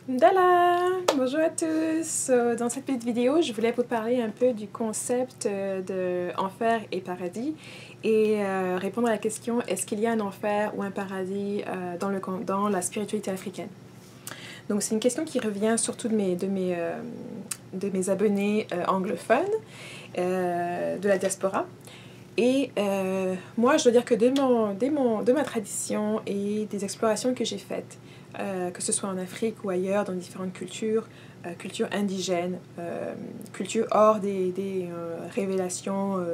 Dala! Bonjour à tous! Dans cette petite vidéo, je voulais vous parler un peu du concept de enfer et paradis et répondre à la question est-ce qu'il y a un enfer ou un paradis dans la spiritualité africaine? Donc c'est une question qui revient surtout de mes abonnés anglophones de la diaspora. Et moi, je dois dire que de ma tradition et des explorations que j'ai faites, que ce soit en Afrique ou ailleurs, dans différentes cultures, cultures indigènes, cultures hors des révélations,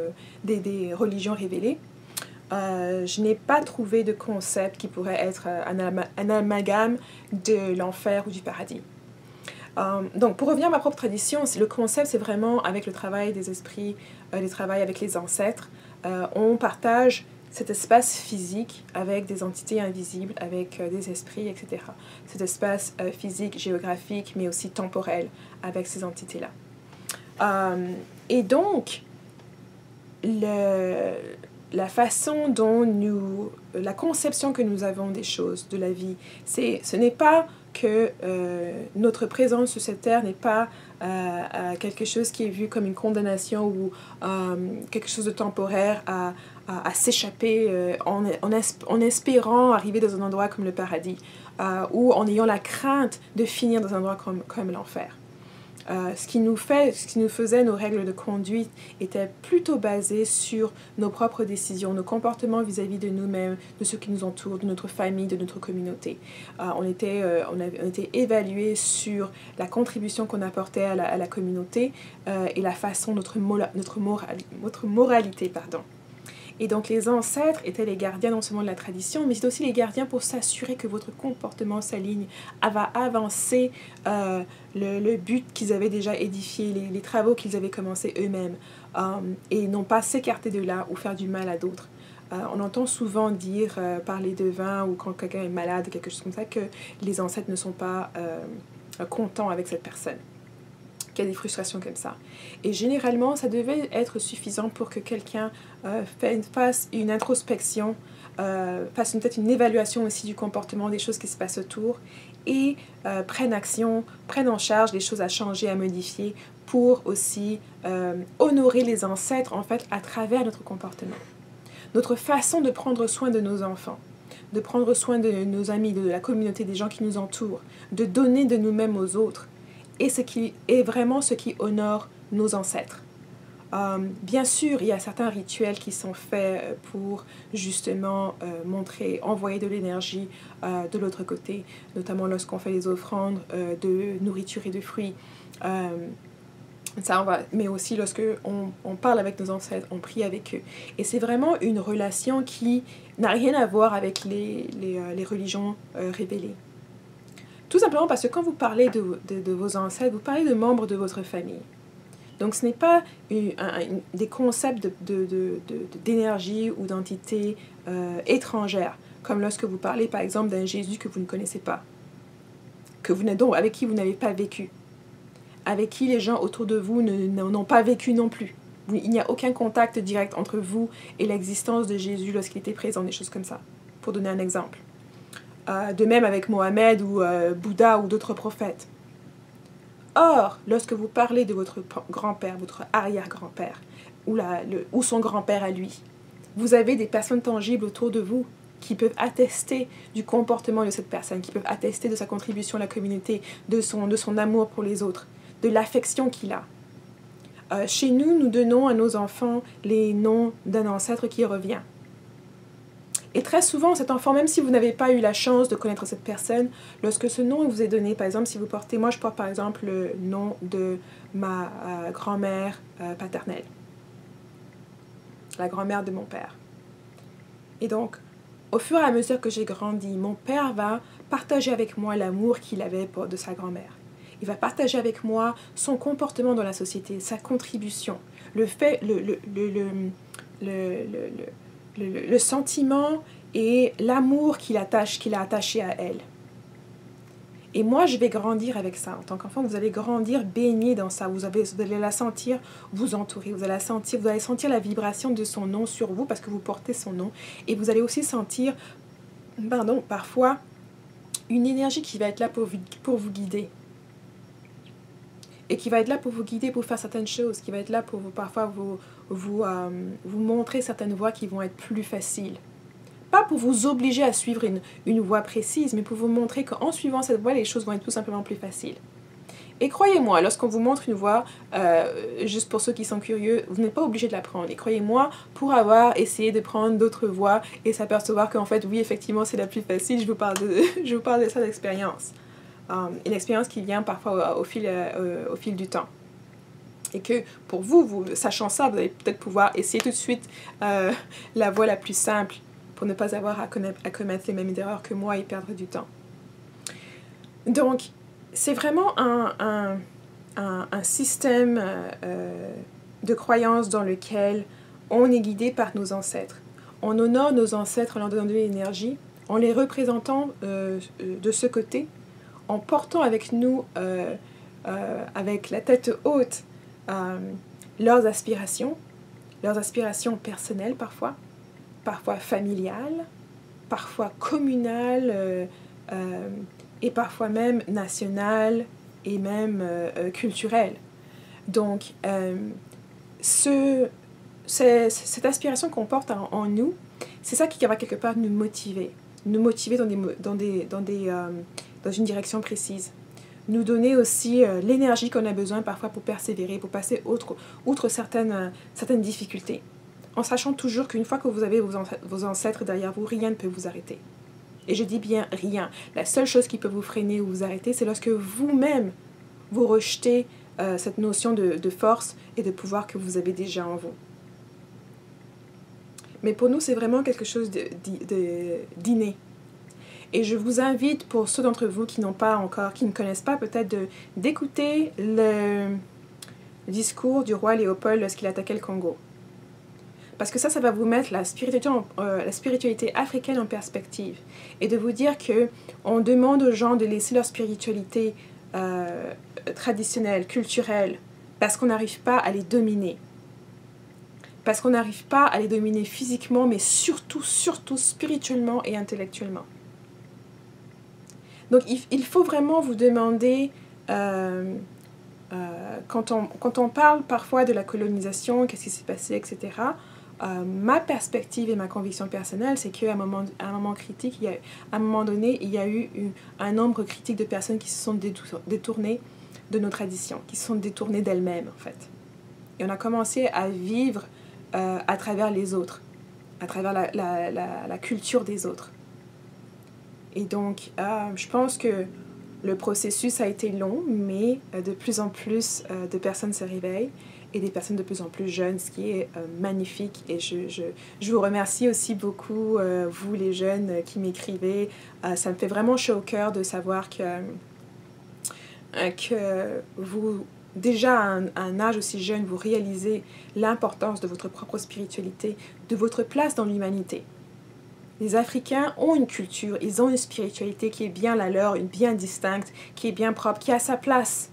des religions révélées, je n'ai pas trouvé de concept qui pourrait être un amalgame de l'enfer ou du paradis. Donc, pour revenir à ma propre tradition, le concept, c'est vraiment avec le travail des esprits, le travail avec les ancêtres. On partage cet espace physique avec des entités invisibles, avec des esprits, etc. Cet espace physique, géographique, mais aussi temporel avec ces entités-là. Et donc, la façon dont la conception que nous avons des choses, de la vie, ce n'est pas que notre présence sur cette terre n'est pas quelque chose qui est vu comme une condamnation ou quelque chose de temporaire à s'échapper en espérant arriver dans un endroit comme le paradis ou en ayant la crainte de finir dans un endroit comme l'enfer. Ce qui nous faisait nos règles de conduite était plutôt basé sur nos propres décisions, nos comportements vis-à-vis de nous-mêmes, de ceux qui nous entourent, de notre famille, de notre communauté. On était évalués sur la contribution qu'on apportait à la communauté et la façon, notre moralité, pardon. Et donc les ancêtres étaient les gardiens non seulement de la tradition, mais c'est aussi les gardiens pour s'assurer que votre comportement s'aligne, va avancer le but qu'ils avaient déjà édifié, les travaux qu'ils avaient commencés eux-mêmes, et non pas s'écarter de là ou faire du mal à d'autres. On entend souvent dire par les devins ou quand quelqu'un est malade, quelque chose comme ça, que les ancêtres ne sont pas contents avec cette personne. Qu'il y a des frustrations comme ça. Et généralement, ça devait être suffisant pour que quelqu'un fasse une introspection, fasse peut-être une évaluation aussi du comportement, des choses qui se passent autour et prenne action, prenne en charge les choses à changer, à modifier pour aussi honorer les ancêtres en fait à travers notre comportement. Notre façon de prendre soin de nos enfants, de prendre soin de nos amis, de la communauté, des gens qui nous entourent, de donner de nous-mêmes aux autres, et ce qui est vraiment ce qui honore nos ancêtres. Bien sûr, il y a certains rituels qui sont faits pour justement envoyer de l'énergie de l'autre côté, notamment lorsqu'on fait les offrandes de nourriture et de fruits. Mais aussi lorsque on parle avec nos ancêtres, on prie avec eux. Et c'est vraiment une relation qui n'a rien à voir avec les religions révélées. Tout simplement parce que quand vous parlez de vos ancêtres, vous parlez de membres de votre famille. Donc ce n'est pas des concepts d'énergie ou d'entité étrangère, comme lorsque vous parlez par exemple d'un Jésus que vous ne connaissez pas, avec qui vous n'avez pas vécu, avec qui les gens autour de vous n'ont pas vécu non plus. Il n'y a aucun contact direct entre vous et l'existence de Jésus lorsqu'il était présent, des choses comme ça, pour donner un exemple. De même avec Mohamed ou Bouddha ou d'autres prophètes. Or, lorsque vous parlez de votre grand-père, votre arrière-grand-père, ou son grand-père à lui, vous avez des personnes tangibles autour de vous qui peuvent attester du comportement de cette personne, qui peuvent attester de sa contribution à la communauté, de son amour pour les autres, de l'affection qu'il a. Chez nous, nous donnons à nos enfants les noms d'un ancêtre qui revient. Et très souvent, cet enfant, même si vous n'avez pas eu la chance de connaître cette personne, lorsque ce nom vous est donné, par exemple, si vous portez, moi je porte par exemple le nom de ma grand-mère paternelle, la grand-mère de mon père. Et donc, au fur et à mesure que j'ai grandi, mon père va partager avec moi l'amour qu'il avait de sa grand-mère. Il va partager avec moi son comportement dans la société, sa contribution, le sentiment et l'amour qu'il a attaché à elle. Et moi, je vais grandir avec ça. En tant qu'enfant, vous allez grandir baigné dans ça. Vous allez la sentir vous entourer. Vous allez sentir la vibration de son nom sur vous parce que vous portez son nom. Et vous allez aussi sentir, parfois, une énergie qui va être là pour vous guider. Et qui va être là pour vous guider pour faire certaines choses, qui va être là pour vous, parfois vous montrer certaines voies qui vont être plus faciles. Pas pour vous obliger à suivre une voie précise, mais pour vous montrer qu'en suivant cette voie, les choses vont être tout simplement plus faciles. Et croyez-moi, lorsqu'on vous montre une voie, juste pour ceux qui sont curieux, vous n'êtes pas obligé de la prendre. Et croyez-moi, pour avoir essayé de prendre d'autres voies et s'apercevoir qu'en fait, oui, effectivement, c'est la plus facile, je vous parle de ça d'expérience. Une expérience qui vient parfois au fil du temps. Et que pour vous, sachant ça, vous allez peut-être pouvoir essayer tout de suite la voie la plus simple pour ne pas avoir à commettre les mêmes erreurs que moi et perdre du temps. Donc, c'est vraiment un système de croyance dans lequel on est guidé par nos ancêtres. On honore nos ancêtres en leur donnant de l'énergie, en les représentant de ce côté, en portant avec nous, avec la tête haute, leurs aspirations personnelles parfois familiales, parfois communales, et parfois même nationales et même culturelles. Donc, cette aspiration qu'on porte en nous, c'est ça qui va quelque part nous motiver dans une direction précise. Nous donner aussi l'énergie qu'on a besoin parfois pour persévérer, pour passer outre certaines difficultés. En sachant toujours qu'une fois que vous avez vos ancêtres derrière vous, rien ne peut vous arrêter. Et je dis bien rien. La seule chose qui peut vous freiner ou vous arrêter, c'est lorsque vous-même, vous rejetez cette notion de force et de pouvoir que vous avez déjà en vous. Mais pour nous, c'est vraiment quelque chose d'inné. Et je vous invite, pour ceux d'entre vous qui ne connaissent pas peut-être, d'écouter le discours du roi Léopold lorsqu'il attaquait le Congo. Parce que ça va vous mettre la spiritualité africaine en perspective. Et de vous dire qu'on demande aux gens de laisser leur spiritualité traditionnelle, culturelle, parce qu'on n'arrive pas à les dominer. Parce qu'on n'arrive pas à les dominer physiquement, mais surtout spirituellement et intellectuellement. Donc il faut vraiment vous demander, quand on parle parfois de la colonisation, qu'est-ce qui s'est passé, etc., ma perspective et ma conviction personnelle, c'est qu'à un moment critique, à un moment donné, il y a eu un nombre critique de personnes qui se sont détournées de nos traditions, qui se sont détournées d'elles-mêmes, en fait. Et on a commencé à vivre à travers les autres, à travers la culture des autres. Et donc, je pense que le processus a été long, mais de plus en plus de personnes se réveillent et des personnes de plus en plus jeunes, ce qui est magnifique. Et je vous remercie aussi beaucoup, vous les jeunes qui m'écrivez. Ça me fait vraiment chaud au cœur de savoir que vous, déjà à un âge aussi jeune, vous réalisez l'importance de votre propre spiritualité, de votre place dans l'humanité. Les Africains ont une culture, ils ont une spiritualité qui est bien la leur, une bien distincte, qui est bien propre, qui a sa place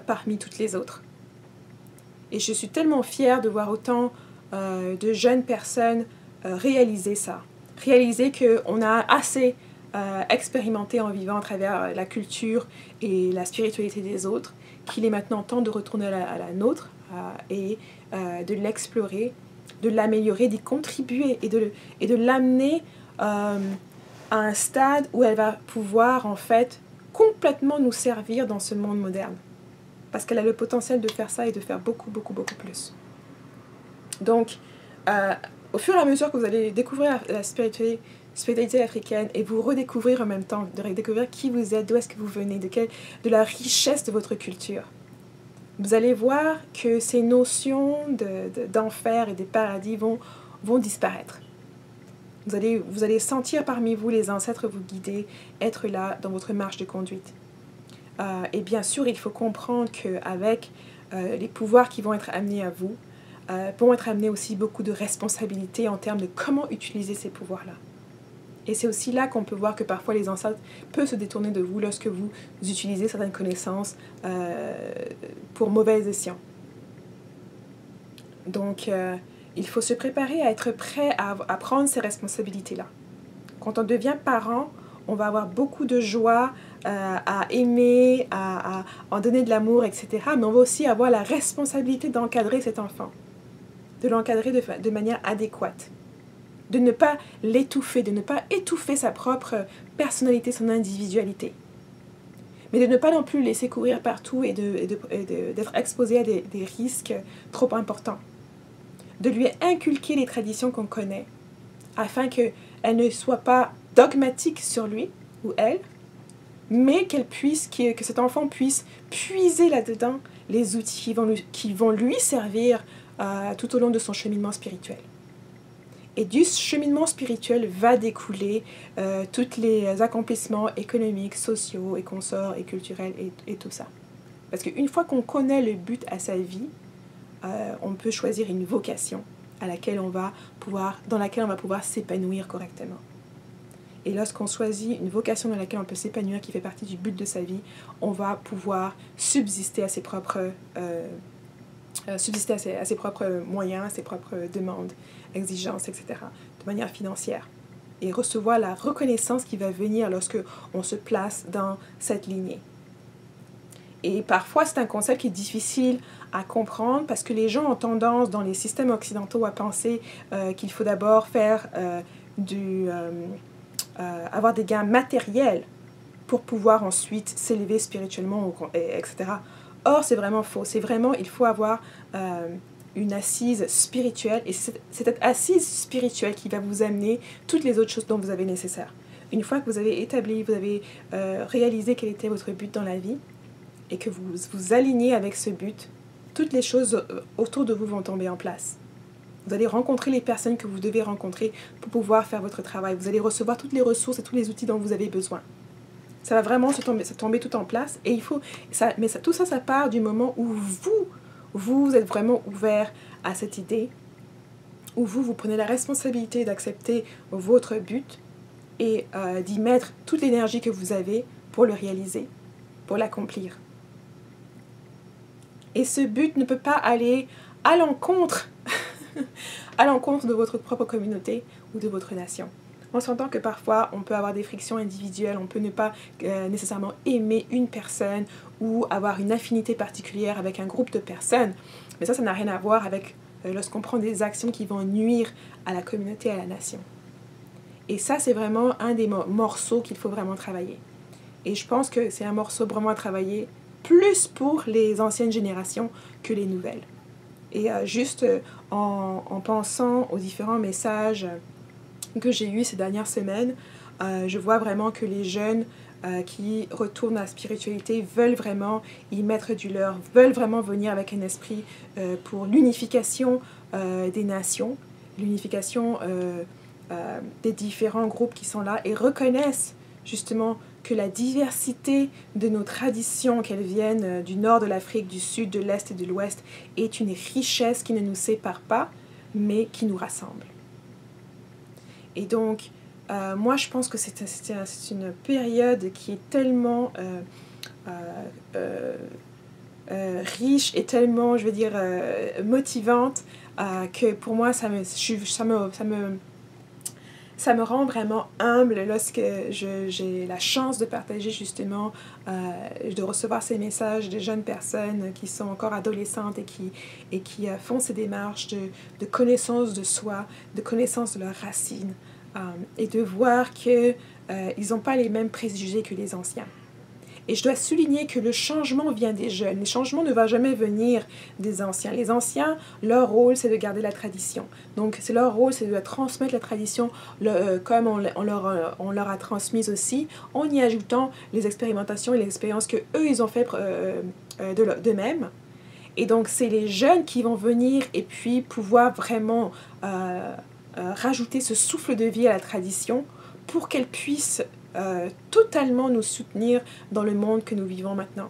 parmi toutes les autres. Et je suis tellement fière de voir autant de jeunes personnes réaliser ça. Réaliser qu'on a assez expérimenté en vivant à travers la culture et la spiritualité des autres, qu'il est maintenant temps de retourner à la nôtre et de l'explorer, de l'améliorer, d'y contribuer et de l'amener à un stade où elle va pouvoir en fait complètement nous servir dans ce monde moderne. Parce qu'elle a le potentiel de faire ça et de faire beaucoup plus. Donc, au fur et à mesure que vous allez découvrir la spiritualité africaine et vous redécouvrir en même temps, de redécouvrir qui vous êtes, d'où est-ce que vous venez, de la richesse de votre culture, vous allez voir que ces notions d'enfer et de paradis vont disparaître. Vous allez sentir parmi vous les ancêtres vous guider, être là dans votre marche de conduite. Et bien sûr, il faut comprendre qu'avec les pouvoirs qui vont être amenés à vous, vont être amenés aussi beaucoup de responsabilités en termes de comment utiliser ces pouvoirs-là. Et c'est aussi là qu'on peut voir que parfois les ancêtres peuvent se détourner de vous lorsque vous utilisez certaines connaissances pour mauvais escient. Donc, il faut se préparer à être prêt à prendre ces responsabilités-là. Quand on devient parent, on va avoir beaucoup de joie à aimer, à en donner de l'amour, etc. Mais on va aussi avoir la responsabilité d'encadrer cet enfant, de l'encadrer de manière adéquate, de ne pas l'étouffer, de ne pas étouffer sa propre personnalité, son individualité. Mais de ne pas non plus le laisser courir partout et d'être exposé à des risques trop importants. De lui inculquer les traditions qu'on connaît, afin qu'elle ne soit pas dogmatique sur lui ou elle, mais que cet enfant puisse puiser là-dedans les outils qui vont lui servir tout au long de son cheminement spirituel. Et du cheminement spirituel va découler tous les accomplissements économiques, sociaux et consorts et culturels et tout ça. Parce qu'une fois qu'on connaît le but à sa vie, on peut choisir une vocation dans laquelle on va pouvoir s'épanouir correctement. Et lorsqu'on choisit une vocation dans laquelle on peut s'épanouir, qui fait partie du but de sa vie, on va pouvoir subsister à ses propres moyens, à ses propres demandes, exigences, etc., de manière financière. Et recevoir la reconnaissance qui va venir lorsque on se place dans cette lignée. Et parfois, c'est un concept qui est difficile à comprendre parce que les gens ont tendance, dans les systèmes occidentaux, à penser qu'il faut d'abord avoir des gains matériels pour pouvoir ensuite s'élever spirituellement, etc. Or, c'est vraiment faux. Il faut avoir une assise spirituelle, et c'est cette assise spirituelle qui va vous amener toutes les autres choses dont vous avez nécessaire. Une fois que vous avez réalisé quel était votre but dans la vie, et que vous vous alignez avec ce but, toutes les choses autour de vous vont tomber en place. Vous allez rencontrer les personnes que vous devez rencontrer pour pouvoir faire votre travail. Vous allez recevoir toutes les ressources et tous les outils dont vous avez besoin. Ça va vraiment se tomber tout en place. Et tout ça, ça part du moment où vous êtes vraiment ouvert à cette idée, où vous prenez la responsabilité d'accepter votre but et d'y mettre toute l'énergie que vous avez pour le réaliser, pour l'accomplir. Et ce but ne peut pas aller à l'encontre de votre propre communauté ou de votre nation. On s'entend que parfois, on peut avoir des frictions individuelles, on peut ne pas nécessairement aimer une personne ou avoir une affinité particulière avec un groupe de personnes. Mais ça n'a rien à voir avec lorsqu'on prend des actions qui vont nuire à la communauté, à la nation. Et ça, c'est vraiment un des morceaux qu'il faut vraiment travailler. Et je pense que c'est un morceau vraiment à travailler plus pour les anciennes générations que les nouvelles. Et en pensant aux différents messages que j'ai eus ces dernières semaines, je vois vraiment que les jeunes qui retournent à la spiritualité veulent vraiment y mettre du leur, veulent vraiment venir avec un esprit pour l'unification des nations, l'unification des différents groupes qui sont là et reconnaissent justement que la diversité de nos traditions, qu'elles viennent du nord de l'Afrique, du sud, de l'est et de l'ouest, est une richesse qui ne nous sépare pas, mais qui nous rassemble. Et donc, moi, je pense que c'est une période qui est tellement riche et tellement, je veux dire, motivante, que pour moi, ça me rend vraiment humble lorsque j'ai la chance de partager justement, de recevoir ces messages de jeunes personnes qui sont encore adolescentes et qui font ces démarches de connaissance de soi, de connaissance de leurs racines, et de voir qu'ils n'ont pas les mêmes préjugés que les anciens. Et je dois souligner que le changement vient des jeunes. Le changement ne va jamais venir des anciens. Les anciens, leur rôle, c'est de garder la tradition. Donc, leur rôle, c'est de transmettre la tradition comme on leur a transmise aussi, en y ajoutant les expérimentations et les expériences qu'eux, ils ont fait d'eux-mêmes. Et donc, c'est les jeunes qui vont venir et puis pouvoir vraiment rajouter ce souffle de vie à la tradition pour qu'elle puisse totalement nous soutenir dans le monde que nous vivons maintenant.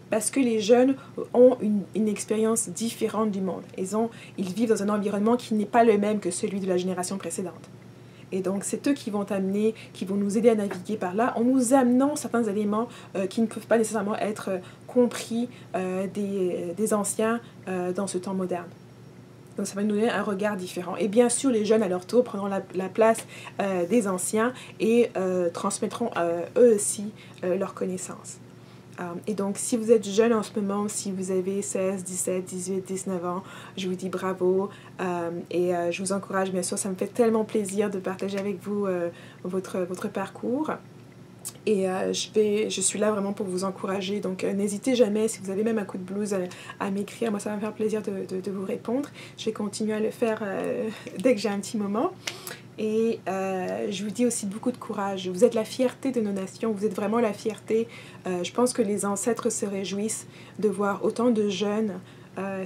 Parce que les jeunes ont une expérience différente du monde. Ils vivent dans un environnement qui n'est pas le même que celui de la génération précédente. Et donc, c'est eux qui vont nous aider à naviguer par là, en nous amenant certains éléments qui ne peuvent pas nécessairement être compris des anciens dans ce temps moderne. Donc ça va nous donner un regard différent. Et bien sûr, les jeunes à leur tour prendront la place des anciens et transmettront eux aussi leurs connaissances. Et donc, si vous êtes jeune en ce moment, si vous avez 16, 17, 18, 19 ans, je vous dis bravo et je vous encourage, bien sûr, ça me fait tellement plaisir de partager avec vous votre parcours. Et je suis là vraiment pour vous encourager, donc n'hésitez jamais, si vous avez même un coup de blues, à m'écrire, moi ça va me faire plaisir de vous répondre. Je vais continuer à le faire dès que j'ai un petit moment. Et je vous dis aussi beaucoup de courage. Vous êtes la fierté de nos nations, vous êtes vraiment la fierté. Je pense que les ancêtres se réjouissent de voir autant de jeunes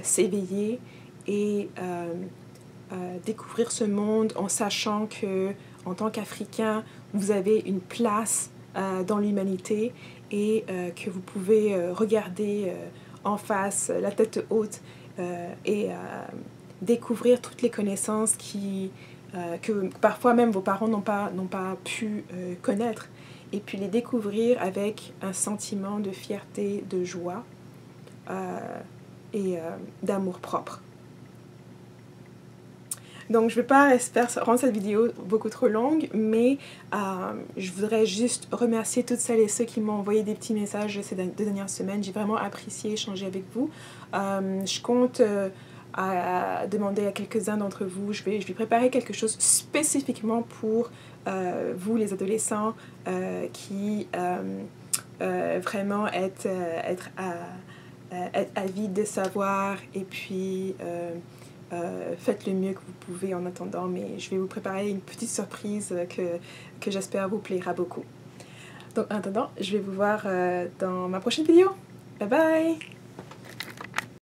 s'éveiller et découvrir ce monde en sachant que, en tant qu'Africain, vous avez une place dans l'humanité et que vous pouvez regarder en face, la tête haute et découvrir toutes les connaissances que parfois même vos parents n'ont pas pu connaître, et puis les découvrir avec un sentiment de fierté, de joie et d'amour propre. Donc je ne vais pas rendre cette vidéo beaucoup trop longue, mais je voudrais juste remercier toutes celles et ceux qui m'ont envoyé des petits messages ces 2 dernières semaines. J'ai vraiment apprécié échanger avec vous. Je compte à demander à quelques-uns d'entre vous, je vais préparer quelque chose spécifiquement pour vous les adolescents qui vraiment être avides de savoir, et puis faites le mieux que vous pouvez en attendant, mais je vais vous préparer une petite surprise que j'espère vous plaira beaucoup. Donc en attendant, je vais vous voir dans ma prochaine vidéo. Bye bye!